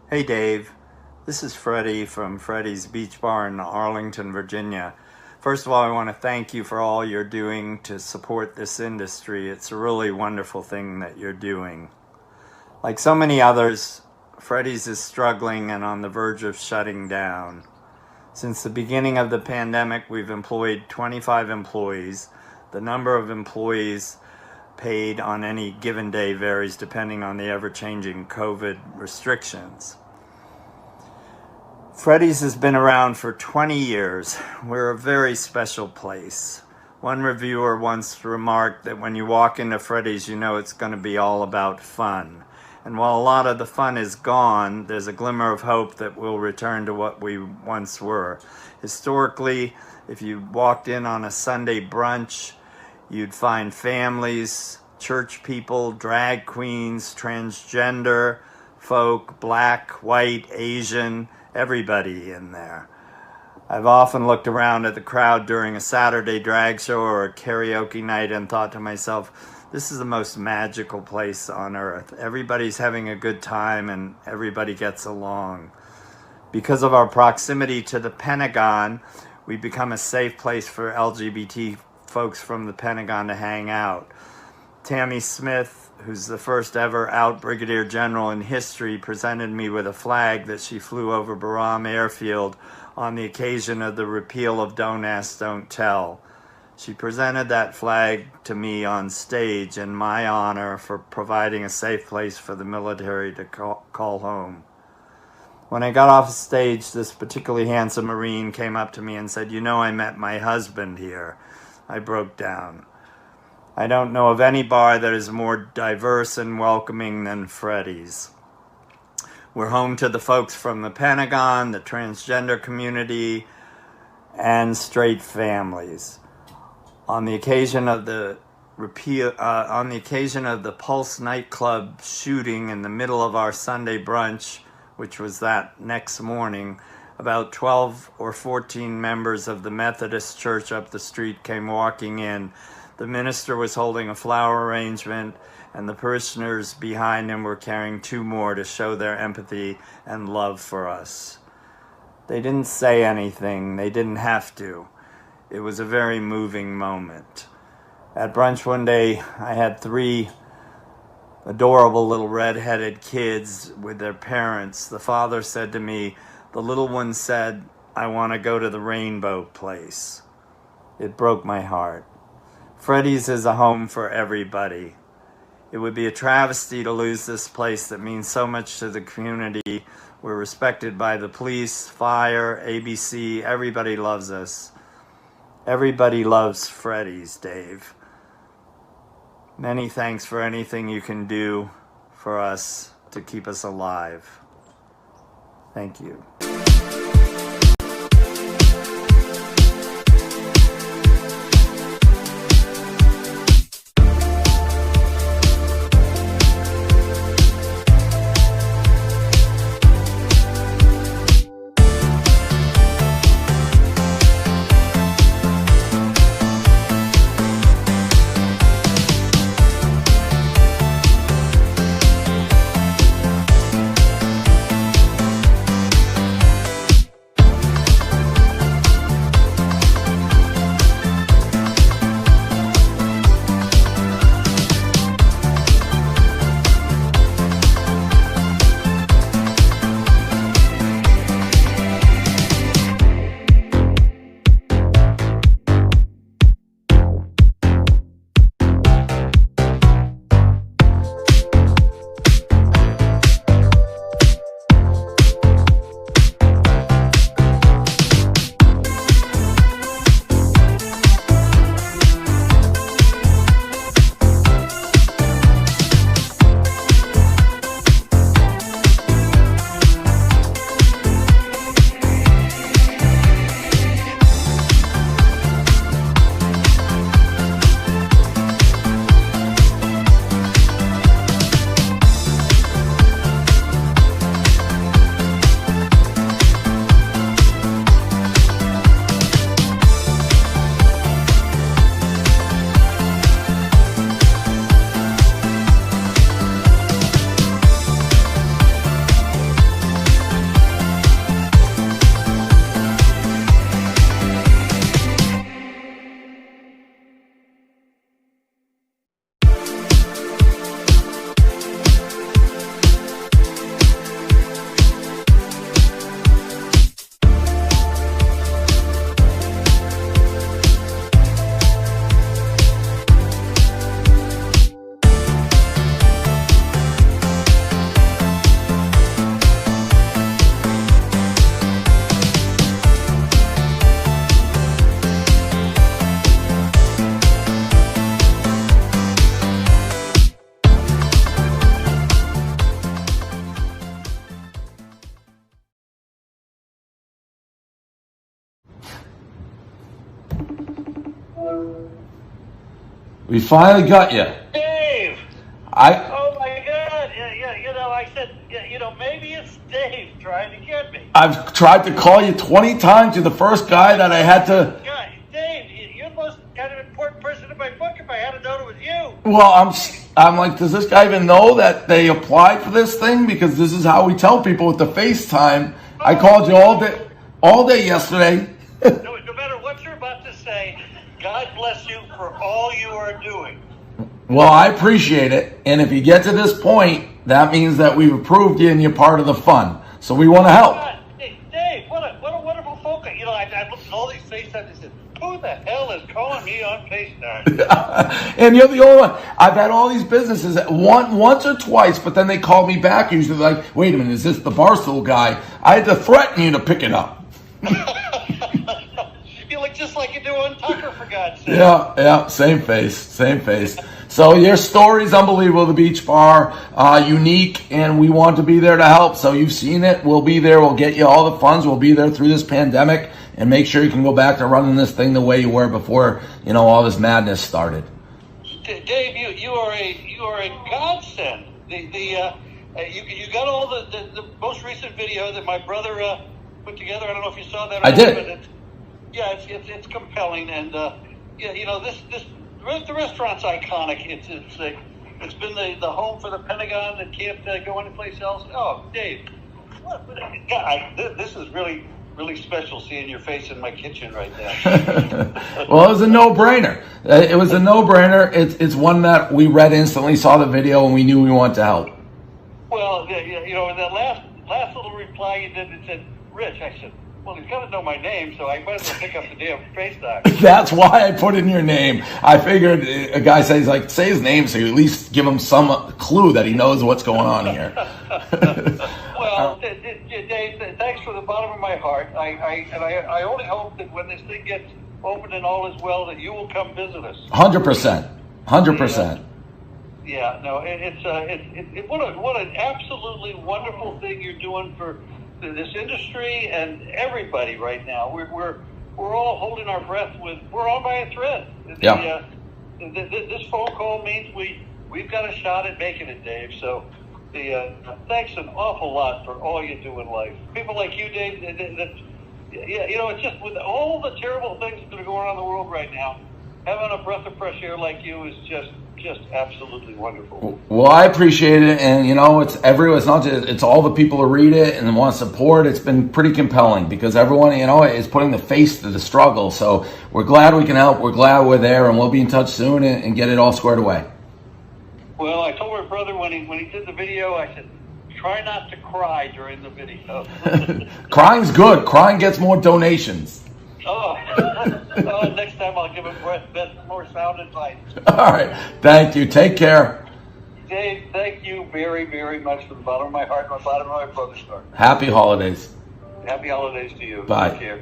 Hey Dave, this is Freddie from Freddie's Beach Bar in Arlington, Virginia. First of all, I want to thank you for all you're doing to support this industry. It's a really wonderful thing that you're doing. Like so many others, Freddie's is struggling and on the verge of shutting down. Since the beginning of the pandemic, we've employed 25 employees. The number of employees paid on any given day varies depending on the ever-changing COVID restrictions. Freddie's has been around for 20 years. We're a very special place. One reviewer once remarked that when you walk into Freddie's, you know it's going to be all about fun. And while a lot of the fun is gone, there's a glimmer of hope that we'll return to what we once were. Historically, if you walked in on a Sunday brunch, you'd find families, church people, drag queens, transgender folk, black, white, Asian, everybody in there. I've often looked around at the crowd during a Saturday drag show or a karaoke night and thought to myself, this is the most magical place on earth. Everybody's having a good time and everybody gets along. Because of our proximity to the Pentagon, we've become a safe place for LGBT folks from the Pentagon to hang out. Tammy Smith, who's the first ever out brigadier general in history, presented me with a flag that she flew over Bahram Airfield on the occasion of the repeal of Don't Ask, Don't Tell. She presented that flag to me on stage in my honor for providing a safe place for the military to call home. When I got off stage, this particularly handsome Marine came up to me and said, "You know, I met my husband here." I broke down. I don't know of any bar that is more diverse and welcoming than Freddie's. We're home to the folks from the Pentagon, the transgender community, and straight families. On the occasion of the Pulse nightclub shooting in the middle of our Sunday brunch, which was that next morning, about 12 or 14 members of the Methodist Church up the street came walking in. The minister was holding a flower arrangement, and the parishioners behind him were carrying two more to show their empathy and love for us. They didn't say anything. They didn't have to. It was a very moving moment. At brunch one day, I had three adorable little red-headed kids with their parents. The father said to me, the little one said, "I want to go to the rainbow place." It broke my heart. Freddie's is a home for everybody. It would be a travesty to lose this place that means so much to the community. We're respected by the police, fire, ABC. Everybody loves us. Everybody loves Freddie's, Dave. Many thanks for anything you can do for us to keep us alive. Thank you. We finally got you. Dave! I Oh my God! I said, maybe it's Dave trying to get me. I've tried to call you 20 times. You're the first guy that I had to. God, Dave, you're the most kind of important person in my book. If I had to know it was you. Well, I'm like, does this guy even know that they applied for this thing? Because this is how we tell people with the FaceTime. I called you all day yesterday. No matter what you're about to say, God bless you for all you are doing. Well, I appreciate it. And if you get to this point, that means that we've approved you and you're part of the fun. So we want to help. God, Dave, what a wonderful folk. I looked at all these FaceTimes and said, who the hell is calling me on FaceTime? And you're the only one. I've had all these businesses once or twice, but then they called me back usually like, wait a minute, is this the Barstool guy? I had to threaten you to pick it up. You look just like you do on Tucker, for God's sake. Yeah, same face. So your story's unbelievable. The beach bar, unique, and we want to be there to help. So you've seen it. We'll be there. We'll get you all the funds. We'll be there through this pandemic and make sure you can go back to running this thing the way you were before, all this madness started. Dave, you are a godsend. You got all the most recent video that my brother put together. I don't know if you saw that. I did. It's compelling, and the restaurant's iconic. It's been the home for the Pentagon that can't go anyplace else. Oh, Dave, this is really special seeing your face in my kitchen right now. Well, it was a no-brainer. It's one that we read instantly, saw the video, and we knew we wanted to help. Well, in that last little reply you did, it said, Rich. I said, well, he's got to know my name, so I might as well pick up the damn FaceTime. That's why I put in your name. I figured a guy says, say his name so you at least give him some clue that he knows what's going on here. Well, Dave, thanks from the bottom of my heart. I only hope that when this thing gets open and all is well, that you will come visit us. 100%. Yeah, no, what an absolutely wonderful thing you're doing for this industry and everybody right now. We're all holding our breath. We're on by a thread. Yeah. This phone call means we've got a shot at making it, Dave. So thanks an awful lot for all you do in life. People like you, Dave. It's just with all the terrible things that are going on in the world right now, having a breath of fresh air like you is just absolutely wonderful. Well, I appreciate it, and it's everyone. It's not just it's all the people who read it and want to support. It's been pretty compelling because everyone is putting the face to the struggle. So we're glad we can help. We're glad we're there, and we'll be in touch soon and get it all squared away. Well, I told my brother when he did the video, I said, try not to cry during the video. Crying's good. Crying gets more donations. Oh, next time I'll give a more sound advice. All right. Thank you. Take care. Dave, thank you very, very much from the bottom of my heart and the bottom of my brother's heart. Happy holidays. Happy holidays to you. Bye. Take care.